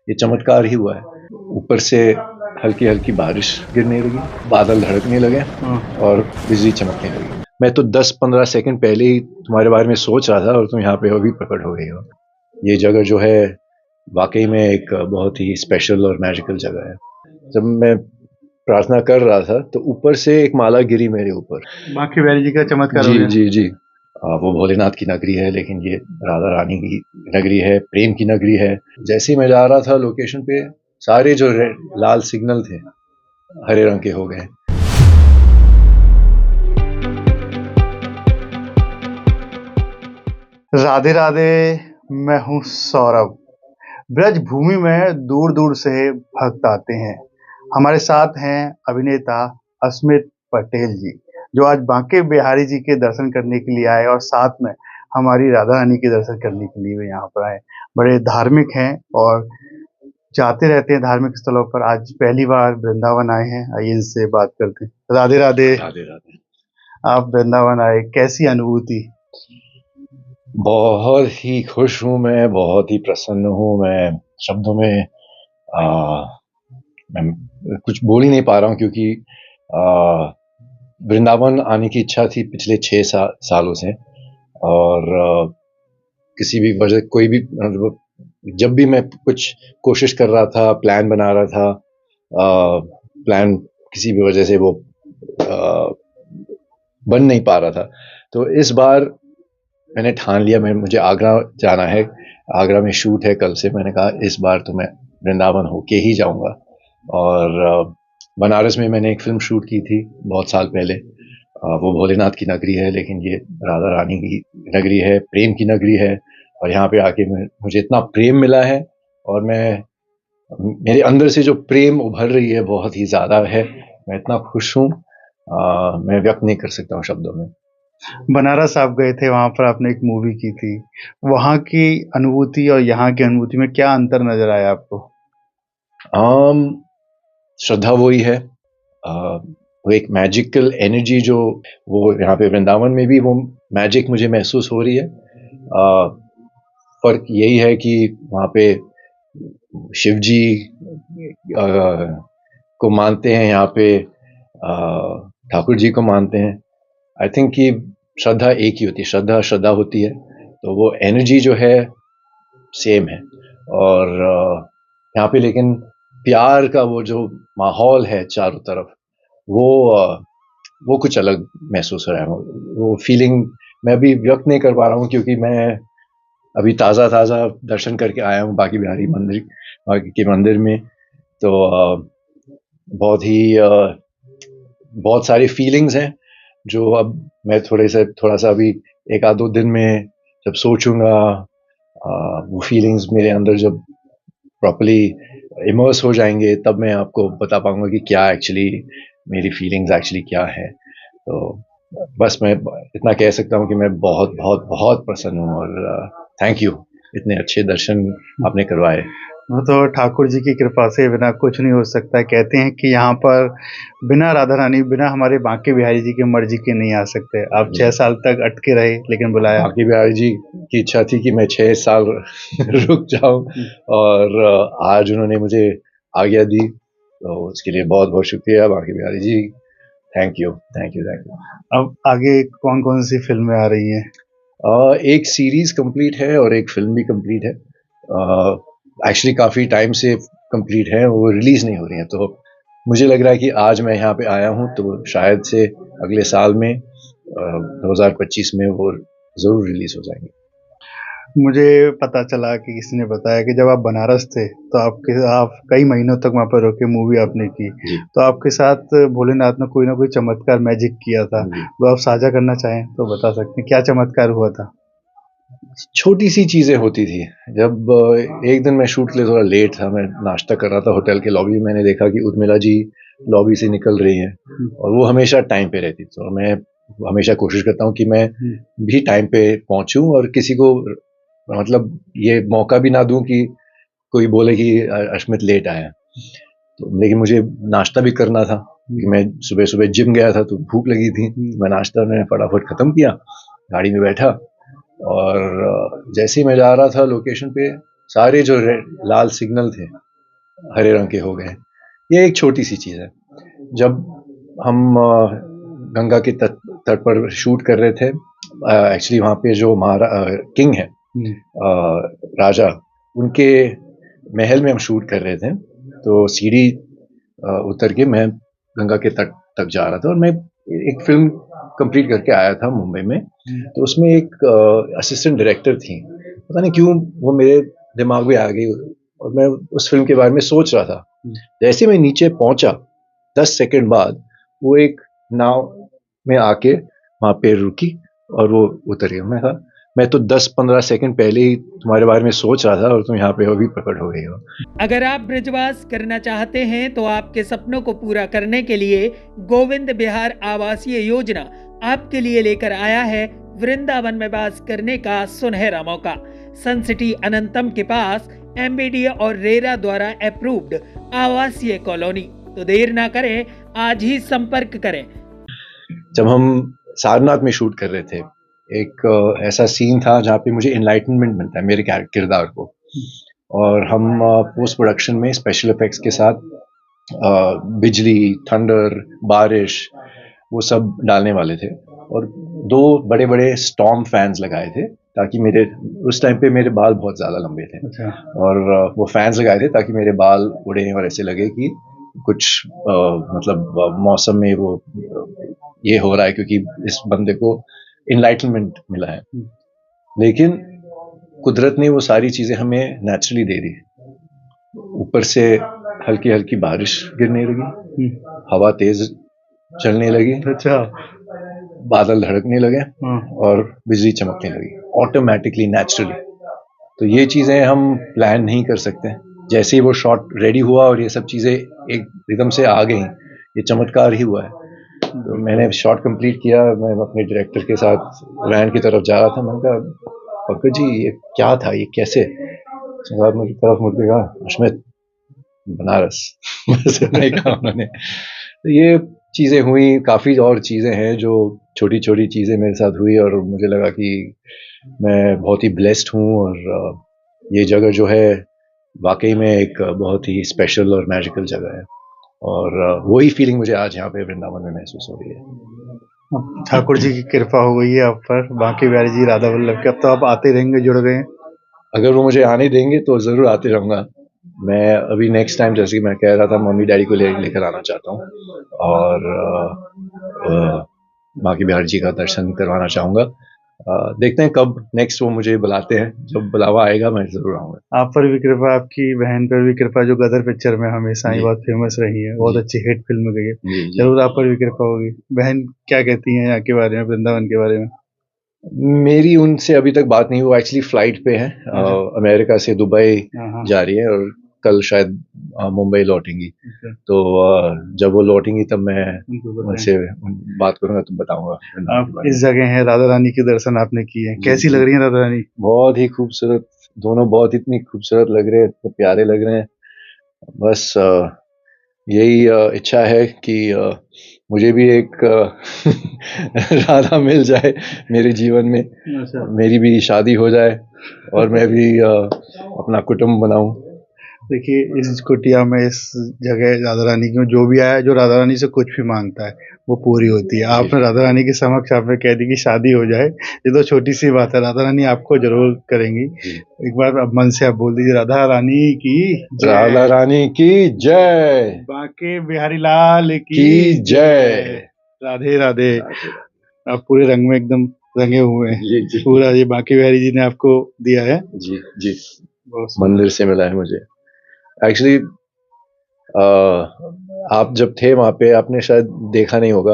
ये चमत्कार ही हुआ है। ऊपर से हल्की हल्की बारिश गिरने लगी, बादल धड़कने लगे और बिजली चमकने लगी। मैं तो 10-15 सेकंड पहले ही तुम्हारे बारे में सोच रहा था और तुम यहाँ पे अभी प्रकट हो गई हो। ये जगह जो है वाकई में एक बहुत ही स्पेशल और मैजिकल जगह है। जब मैं प्रार्थना कर रहा था तो ऊपर से एक माला गिरी मेरे ऊपर। बांके बिहारी जी का चमत्कार हो जी गया। जी जी। वो भोलेनाथ की नगरी है, लेकिन ये राधा रानी की नगरी है, प्रेम की नगरी है। जैसे ही मैं जा रहा था लोकेशन पे, सारे जो लाल सिग्नल थे हरे रंग के हो गए। राधे राधे, मैं हूँ सौरभ। ब्रज भूमि में दूर दूर से भक्त आते हैं। हमारे साथ हैं अभिनेता अस्मित पटेल जी, जो आज बांके बिहारी जी के दर्शन करने के लिए आए और साथ में हमारी राधा रानी के दर्शन करने के लिए भी यहाँ पर आए। बड़े धार्मिक हैं और जाते रहते हैं धार्मिक स्थलों पर। आज पहली बार वृंदावन आए हैं, आइए इनसे बात करते हैं। राधे राधे। राधे राधे। आप वृंदावन आए, कैसी अनुभूति? बहुत ही खुश हूँ मैं, बहुत ही प्रसन्न हूँ मैं। शब्दों में मैं कुछ बोल ही नहीं पा रहा हूँ, क्योंकि वृंदावन आने की इच्छा थी पिछले 6 सालों से। और किसी भी वजह, कोई भी जब भी मैं कुछ कोशिश कर रहा था, प्लान बना रहा था, प्लान किसी भी वजह से वो बन नहीं पा रहा था। तो इस बार मैंने ठान लिया, मुझे आगरा जाना है। आगरा में शूट है कल से। मैंने कहा इस बार तो मैं वृंदावन होके ही जाऊंगा। और बनारस में मैंने एक फिल्म शूट की थी बहुत साल पहले। वो भोलेनाथ की नगरी है, लेकिन ये राधा रानी की नगरी है, प्रेम की नगरी है। और यहाँ पे आके मुझे इतना प्रेम मिला है, और मेरे अंदर से जो प्रेम उभर रही है बहुत ही ज़्यादा है। मैं इतना खुश हूँ, मैं व्यक्त नहीं कर सकता हूँ शब्दों में। बनारस आप गए थे, वहाँ पर आपने एक मूवी की थी। वहाँ की अनुभूति और यहाँ की अनुभूति में क्या अंतर नजर आया आपको? श्रद्धा वही है। वो एक मैजिकल एनर्जी जो वो यहाँ पे वृंदावन में भी वो मैजिक मुझे महसूस हो रही है। फर्क यही है कि वहाँ पे शिव जी को मानते हैं, यहाँ पे ठाकुर जी को मानते हैं। आई थिंक कि श्रद्धा एक ही होती है, श्रद्धा होती है, तो वो एनर्जी जो है सेम है। और यहाँ पे लेकिन प्यार का वो जो माहौल है चारों तरफ, वो कुछ अलग महसूस हो रहा है। वो फीलिंग मैं अभी व्यक्त नहीं कर पा रहा हूँ, क्योंकि मैं अभी ताज़ा दर्शन करके आया हूँ बांके बिहारी के मंदिर में। तो बहुत सारी फीलिंग्स हैं, जो अब मैं थोड़ा सा अभी 1-2 दिन में जब सोचूंगा, वो फीलिंग्स मेरे अंदर जब प्रॉपर्ली इमर्स हो जाएंगे, तब मैं आपको बता पाऊंगा कि क्या एक्चुअली मेरी फीलिंग्स एक्चुअली क्या है। तो बस मैं इतना कह सकता हूँ कि मैं बहुत बहुत बहुत प्रसन्न हूँ, और थैंक यू, इतने अच्छे दर्शन आपने करवाए। वो तो ठाकुर जी की कृपा से बिना कुछ नहीं हो सकता है। कहते हैं कि यहाँ पर बिना राधा रानी, बिना हमारे बांके बिहारी जी की मर्जी के नहीं आ सकते। आप 6 साल तक अटके रहे, लेकिन बुलाया। बांके बिहारी जी की इच्छा थी कि मैं 6 साल रुक जाऊं, और आज उन्होंने मुझे आज्ञा दी, तो उसके लिए बहुत बहुत शुक्रिया Banke Bihari ji. Thank you thank you thank you. अब आगे कौन कौन सी फिल्में आ रही हैं? एक सीरीज कंप्लीट है और एक फिल्म भी कंप्लीट है। एक्चुअली काफ़ी टाइम से कंप्लीट है, वो रिलीज़ नहीं हो रही है। तो मुझे लग रहा है कि आज मैं यहाँ पे आया हूँ तो शायद से अगले साल में 2025 में वो ज़रूर रिलीज़ हो जाएंगे। मुझे पता चला कि किसी ने बताया कि जब आप बनारस थे तो आप कई महीनों तक वहाँ पर रुके, मूवी आपने की, तो आपके साथ भोलेनाथ ने कोई ना कोई चमत्कार, मैजिक किया था। तो आप साझा करना चाहें तो बता सकते हैं, क्या चमत्कार हुआ था? छोटी सी चीज़ें होती थी। जब एक दिन मैं शूट के लिए थोड़ा लेट था, मैं नाश्ता कर रहा था होटल के लॉबी में, मैंने देखा कि उर्मिला जी लॉबी से निकल रही हैं, और वो हमेशा टाइम पे रहती। तो मैं हमेशा कोशिश करता हूँ कि मैं भी टाइम पे पहुँचूँ, और किसी को मतलब ये मौका भी ना दूं कि कोई बोले कि अश्मित लेट आया। तो लेकिन मुझे नाश्ता भी करना था, कि मैं सुबह सुबह जिम गया था तो भूख लगी थी। मैं नाश्ता मैंने फटाफट ख़त्म किया, गाड़ी में बैठा, और जैसे ही मैं जा रहा था लोकेशन पे, सारे जो लाल सिग्नल थे हरे रंग के हो गए। ये एक छोटी सी चीज़ है। जब हम गंगा के तट पर शूट कर रहे थे, एक्चुअली वहाँ पे जो किंग है, राजा, उनके महल में हम शूट कर रहे थे। तो सीढ़ी उतर के मैं गंगा के तट तक जा रहा था और मैं एक फिल्म कंप्लीट करके आया था मुंबई में। तो उसमें एक असिस्टेंट डायरेक्टर थी, पता नहीं क्यों वो मेरे दिमाग में आ गई और मैं उस फिल्म के बारे में सोच रहा था। जैसे मैं नीचे पहुंचा 10 सेकंड बाद वो एक नाव में आके वहाँ पे रुकी और वो उतर गई। मैं तो 10-15 सेकंड पहले ही तुम्हारे बारे में सोच रहा था और तुम यहाँ पे अभी प्रकट हो गई हो। अगर आप ब्रजवास करना चाहते हैं तो आपके सपनों को पूरा करने के लिए गोविंद विहार आवासीय योजना आपके लिए लेकर आया है वृंदावन में वास करने का सुनहरा मौका। सन सिटी अनंतम के पास एमबीडीए और रेरा द्वारा अप्रूव्ड आवासीय कॉलोनी। तो देर ना करें, आज ही संपर्क करें। जब हम सारनाथ में शूट कर रहे थे, एक ऐसा सीन था जहाँ पे मुझे इनलाइटनमेंट मिलता है मेरे किरदार को, और हम पोस्ट प्रोडक्शन में स्पेशल इफेक्ट्स के साथ बिजली, थंडर, बारिश वो सब डालने वाले थे और 2 बड़े बड़े स्टॉर्म फैंस लगाए थे ताकि उस टाइम पे मेरे बाल बहुत ज़्यादा लंबे थे। अच्छा। और वो फैंस लगाए थे ताकि मेरे बाल उड़े और ऐसे लगे कि कुछ मतलब मौसम में वो ये हो रहा है क्योंकि इस बंदे को इनलाइटनमेंट मिला है। लेकिन कुदरत ने वो सारी चीज़ें हमें नेचुरली दे दी। ऊपर से हल्की हल्की बारिश गिरने लगी, हवा तेज चलने लगी, अच्छा, बादल धड़कने लगे और बिजली चमकने लगी ऑटोमेटिकली, नेचुरली। तो ये चीज़ें हम प्लान नहीं कर सकते। जैसे ही वो शॉट रेडी हुआ और ये सब चीज़ें एकदम से आ गई, ये चमत्कार ही हुआ है। तो मैंने शॉट कंप्लीट किया, मैं अपने डायरेक्टर के साथ वैन की तरफ जा रहा था। मैंने कहा पंकज जी ये क्या था, ये कैसे? मेरी तरफ मुड़ के कहा अश्मित बनारस बस नहीं कहा उन्होंने। तो ये चीज़ें हुई, काफ़ी और चीज़ें हैं जो छोटी छोटी चीज़ें मेरे साथ हुई और मुझे लगा कि मैं बहुत ही ब्लेस्ड हूँ और ये जगह जो है वाकई में एक बहुत ही स्पेशल और मैजिकल जगह है और वही फीलिंग मुझे आज यहाँ पे वृंदावन में महसूस हो रही है। ठाकुर जी की कृपा हो गई है आप पर, बांके बिहारी जी, राधा वल्लभ के। अब तो आप आते रहेंगे, जुड़ गए हैं। अगर वो मुझे आने देंगे तो ज़रूर आते रहूँगा। मैं अभी नेक्स्ट टाइम, जैसे कि मैं कह रहा था, मम्मी डैडी को लेकर आना चाहता हूँ और बांके बिहारी जी का दर्शन करवाना चाहूँगा। देखते हैं कब नेक्स्ट वो मुझे बुलाते हैं। जब बुलावा आएगा मैं ज़रूर आऊँगा। आप पर भी कृपा, आपकी बहन पर भी कृपा, जो गदर पिक्चर में हमेशा ही बहुत फेमस रही है, बहुत अच्छी हिट फिल्म गई है। जरूर आप पर भी कृपा होगी। बहन क्या कहती हैं यहाँ के बारे में, वृंदावन के बारे में? मेरी उनसे अभी तक बात नहीं हुई। एक्चुअली फ्लाइट पे है, अमेरिका से दुबई जा रही है और कल शायद मुंबई लौटेंगी। तो जब वो लौटेंगी तब मैं उनसे बात करूंगा, तो बताऊंगा। आप इस जगह हैं, राधा रानी के दर्शन आपने किए हैं, कैसी लग रही है राधा रानी? बहुत ही खूबसूरत, दोनों बहुत इतनी खूबसूरत लग रहे हैं, इतने प्यारे लग रहे हैं। बस यही इच्छा है कि मुझे भी एक राधा मिल जाए मेरे जीवन में। अच्छा। मेरी भी शादी हो जाए और मैं भी अपना कुटुंब बनाऊं। देखिए, इस कुटिया में, इस जगह राधा रानी की जो भी आया, जो राधा रानी से कुछ भी मांगता है वो पूरी होती है। आपने राधा रानी के समक्ष आपने कह दी कि शादी हो जाए, ये तो छोटी सी बात है, राधा रानी आपको जरूर करेंगी। एक बार अब मन से आप बोल दीजिए, राधा रानी की जय, राधा रानी की जय, बांके बिहारी लाल की जय, राधे राधे। आप पूरे रंग में एकदम रंगे हुए हैं। पूरा ये बांके बिहारी जी ने आपको दिया है। जी जी, मंदिर से मिला है मुझे। एक्चुअली आप जब थे वहाँ पे, आपने शायद देखा नहीं होगा,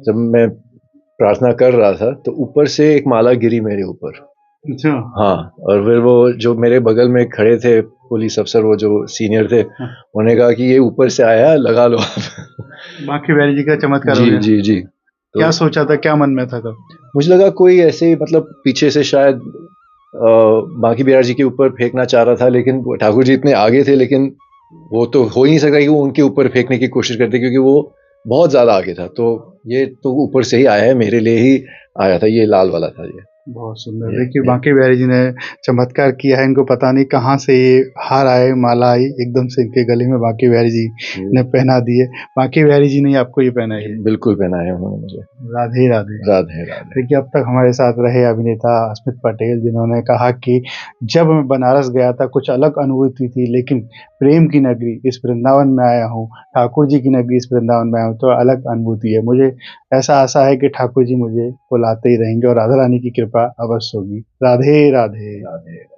जब मैं प्रार्थना कर रहा था तो ऊपर से एक माला गिरी मेरे ऊपर। अच्छा। हाँ, और फिर वो जो मेरे बगल में खड़े थे पुलिस अफसर, वो जो सीनियर थे, उन्होंने कहा कि ये ऊपर से आया, लगा लो आप। बांके बिहारी जी का चमत्कार हो जी गया। जी जी। तो क्या सोचा था, क्या मन में था तब? मुझे लगा कोई ऐसे मतलब पीछे से शायद बांके बिहारी जी के ऊपर फेंकना चाह रहा था, लेकिन ठाकुर जी इतने आगे थे, लेकिन वो तो हो ही नहीं सकता कि वो उनके ऊपर फेंकने की कोशिश करते, क्योंकि वो बहुत ज़्यादा आगे था। तो ये तो ऊपर से ही आया है, मेरे लिए ही आया था, ये लाल वाला था ये। बहुत सुंदर। ये देखिए ये बांके बिहारी जी ने चमत्कार किया है, इनको पता नहीं कहाँ से ये हार आए, माला आई एकदम से इनके गले में बांके बिहारी जी ने पहना दिए। बांके बिहारी जी ने ही आपको ये पहनाई है। बिल्कुल पहना है उन्होंने मुझे। राधे राधे। राधे राधे। देखिए अब तक हमारे साथ रहे अभिनेता अस्मित पटेल, जिन्होंने कहा कि जब मैं बनारस गया था कुछ अलग अनुभूति थी, लेकिन प्रेम की नगरी इस वृंदावन में आया हूँ, ठाकुर जी की नगरी इस वृंदावन में आया हूँ तो अलग अनुभूति है। मुझे ऐसा आशा है कि ठाकुर जी मुझे बुलाते ही रहेंगे और राधा रानी की कृपा अवश्य होगी। राधे राधे। राधे।